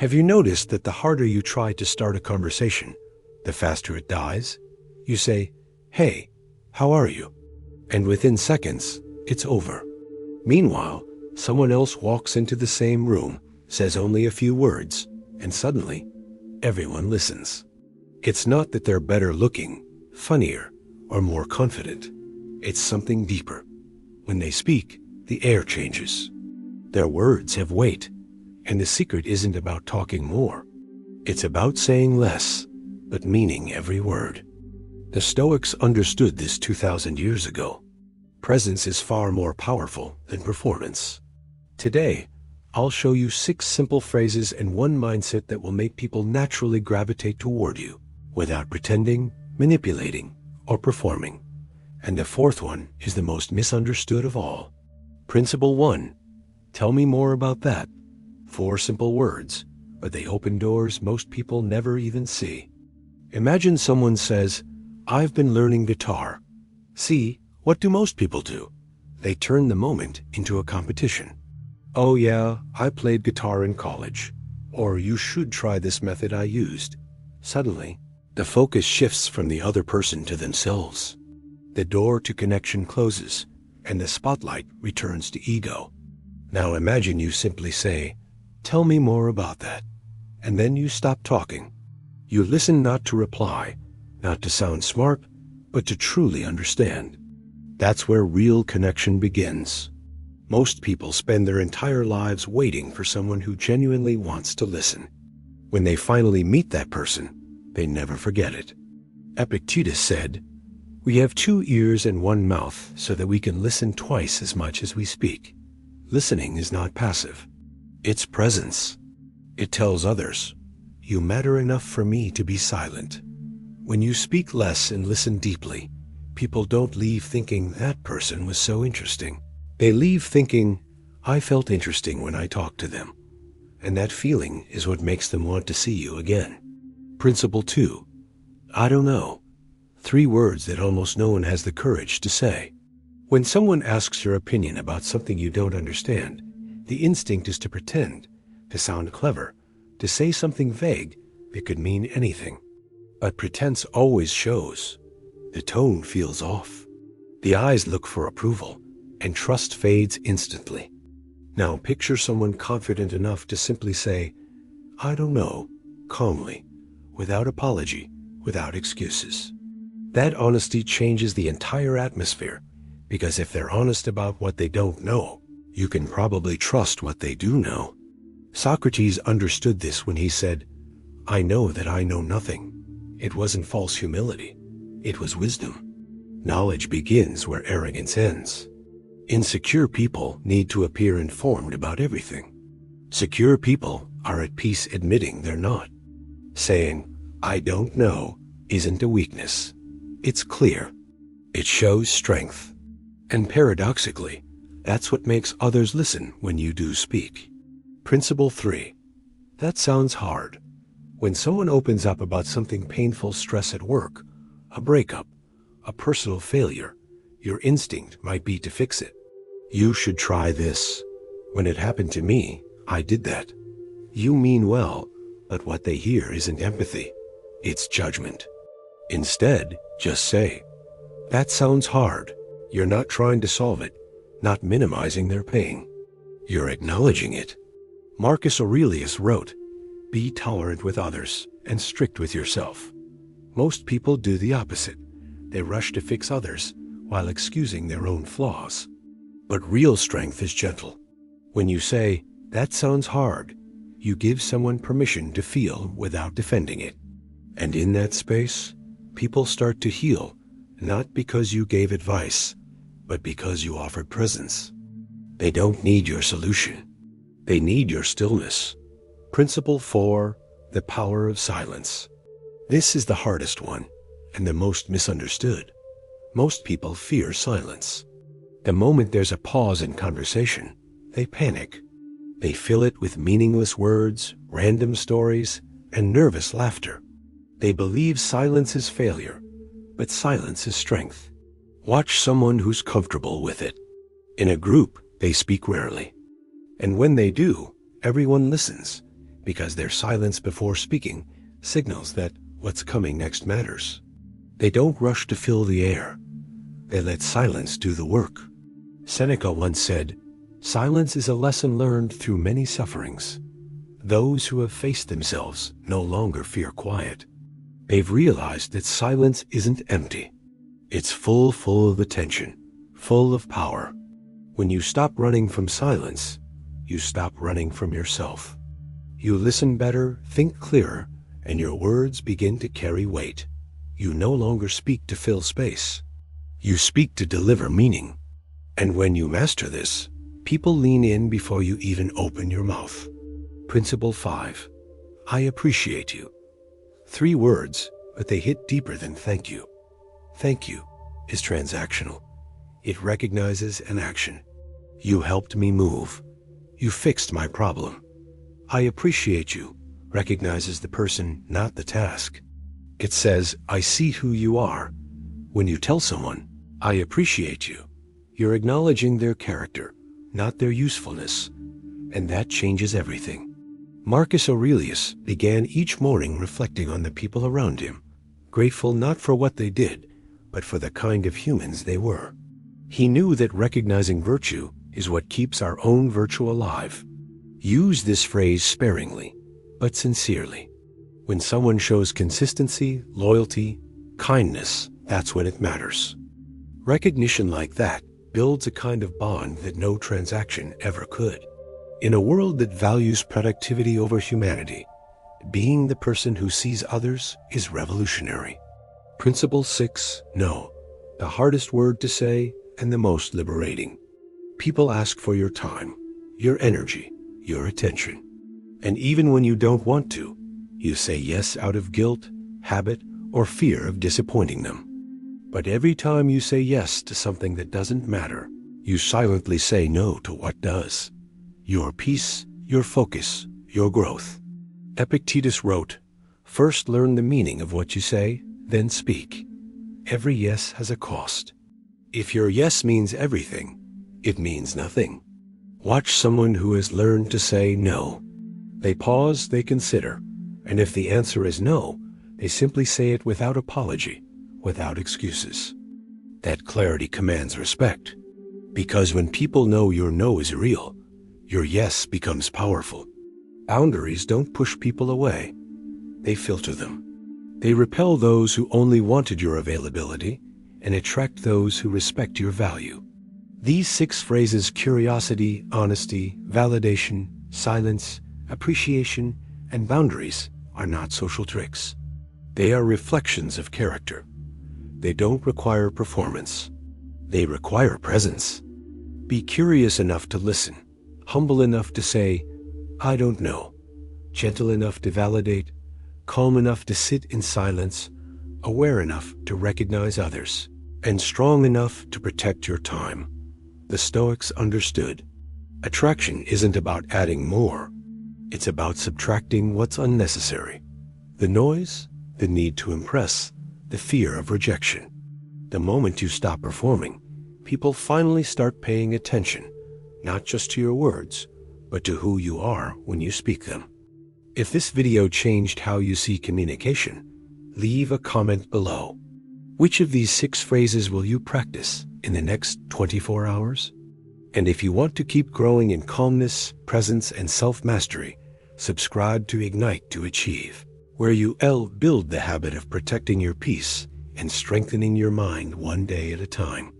Have you noticed that the harder you try to start a conversation, the faster it dies? You say, "Hey, how are you?" And within seconds, it's over. Meanwhile, someone else walks into the same room, says only a few words, and suddenly, everyone listens. It's not that they're better looking, funnier, or more confident. It's something deeper. When they speak, the air changes. Their words have weight, and the secret isn't about talking more. It's about saying less, but meaning every word. The Stoics understood this 2,000 years ago. Presence is far more powerful than performance. Today, I'll show you 6 simple phrases and one mindset that will make people naturally gravitate toward you, without pretending, manipulating, or performing. And the 4th one is the most misunderstood of all. Principle 1. Tell me more about that. 4 simple words, but they open doors most people never even see. Imagine someone says, "I've been learning guitar." See, what do most people do? They turn the moment into a competition. "Oh yeah, I played guitar in college." Or, "You should try this method I used." Suddenly, the focus shifts from the other person to themselves. The door to connection closes, and the spotlight returns to ego. Now imagine you simply say, "Tell me more about that." And then you stop talking. You listen not to reply, not to sound smart, but to truly understand. That's where real connection begins. Most people spend their entire lives waiting for someone who genuinely wants to listen. When they finally meet that person, they never forget it. Epictetus said, "We have 2 ears and 1 mouth so that we can listen twice as much as we speak." Listening is not passive. It's presence. It tells others, "You matter enough for me to be silent." When you speak less and listen deeply, people don't leave thinking that person was so interesting. They leave thinking, "I felt interesting when I talked to them." And that feeling is what makes them want to see you again. Principle 2. I don't know. 3 words that almost no one has the courage to say. When someone asks your opinion about something you don't understand, the instinct is to pretend, to sound clever, to say something vague that could mean anything. But pretense always shows. The tone feels off. The eyes look for approval, and trust fades instantly. Now picture someone confident enough to simply say, "I don't know," calmly, without apology, without excuses. That honesty changes the entire atmosphere, because if they're honest about what they don't know, you can probably trust what they do know. Socrates understood this when he said, "I know that I know nothing." It wasn't false humility. It was wisdom. Knowledge begins where arrogance ends. Insecure people need to appear informed about everything. Secure people are at peace admitting they're not. Saying, "I don't know," isn't a weakness. It's clear. It shows strength. And paradoxically, that's what makes others listen when you do speak. Principle 3. That sounds hard. When someone opens up about something painful, stress at work, a breakup, a personal failure, your instinct might be to fix it. "You should try this. When it happened to me, I did that." You mean well, but what they hear isn't empathy. It's judgment. Instead, just say, "That sounds hard." You're not trying to solve it, not minimizing their pain. You're acknowledging it. Marcus Aurelius wrote, "Be tolerant with others and strict with yourself." Most people do the opposite. They rush to fix others while excusing their own flaws. But real strength is gentle. When you say, "That sounds hard," you give someone permission to feel without defending it. And in that space, people start to heal, not because you gave advice, but because you offered presence. They don't need your solution. They need your stillness. Principle 4, the power of silence. This is the hardest one and the most misunderstood. Most people fear silence. The moment there's a pause in conversation, they panic. They fill it with meaningless words, random stories, and nervous laughter. They believe silence is failure, but silence is strength. Watch someone who's comfortable with it. In a group, they speak rarely. And when they do, everyone listens, because their silence before speaking signals that what's coming next matters. They don't rush to fill the air. They let silence do the work. Seneca once said, "Silence is a lesson learned through many sufferings." Those who have faced themselves no longer fear quiet. They've realized that silence isn't empty. It's full of attention, full of power. When you stop running from silence, you stop running from yourself. You listen better, think clearer, and your words begin to carry weight. You no longer speak to fill space. You speak to deliver meaning. And when you master this, people lean in before you even open your mouth. Principle 5. I appreciate you. 3 words, but they hit deeper than thank you. Thank you is transactional. It recognizes an action. You helped me move. You fixed my problem. I appreciate you recognizes the person, not the task. It says, I see who you are. When you tell someone, I appreciate you, you're acknowledging their character, not their usefulness. And that changes everything. Marcus Aurelius began each morning reflecting on the people around him, grateful not for what they did, but for the kind of humans they were. He knew that recognizing virtue is what keeps our own virtue alive. Use this phrase sparingly, but sincerely. When someone shows consistency, loyalty, kindness, that's when it matters. Recognition like that builds a kind of bond that no transaction ever could. In a world that values productivity over humanity, being the person who sees others is revolutionary. Principle 6, no. The hardest word to say and the most liberating. People ask for your time, your energy, your attention. And even when you don't want to, you say yes out of guilt, habit, or fear of disappointing them. But every time you say yes to something that doesn't matter, you silently say no to what does. Your peace, your focus, your growth. Epictetus wrote, "First learn the meaning of what you say, then speak." Every yes has a cost. If your yes means everything, it means nothing. Watch someone who has learned to say no. They pause, they consider, and if the answer is no, they simply say it without apology, without excuses. That clarity commands respect, because when people know your no is real, your yes becomes powerful. Boundaries don't push people away. They filter them. They repel those who only wanted your availability and attract those who respect your value. These 6 phrases, curiosity, honesty, validation, silence, appreciation, and boundaries, are not social tricks. They are reflections of character. They don't require performance. They require presence. Be curious enough to listen, humble enough to say, I don't know, gentle enough to validate, calm enough to sit in silence, aware enough to recognize others, and strong enough to protect your time. The Stoics understood. Attraction isn't about adding more. It's about subtracting what's unnecessary. The noise, the need to impress, the fear of rejection. The moment you stop performing, people finally start paying attention, not just to your words, but to who you are when you speak them. If this video changed how you see communication, leave a comment below. Which of these 6 phrases will you practice in the next 24 hours? And if you want to keep growing in calmness, presence, and self-mastery, subscribe to Ignite to Achieve, where you build the habit of protecting your peace and strengthening your mind one day at a time.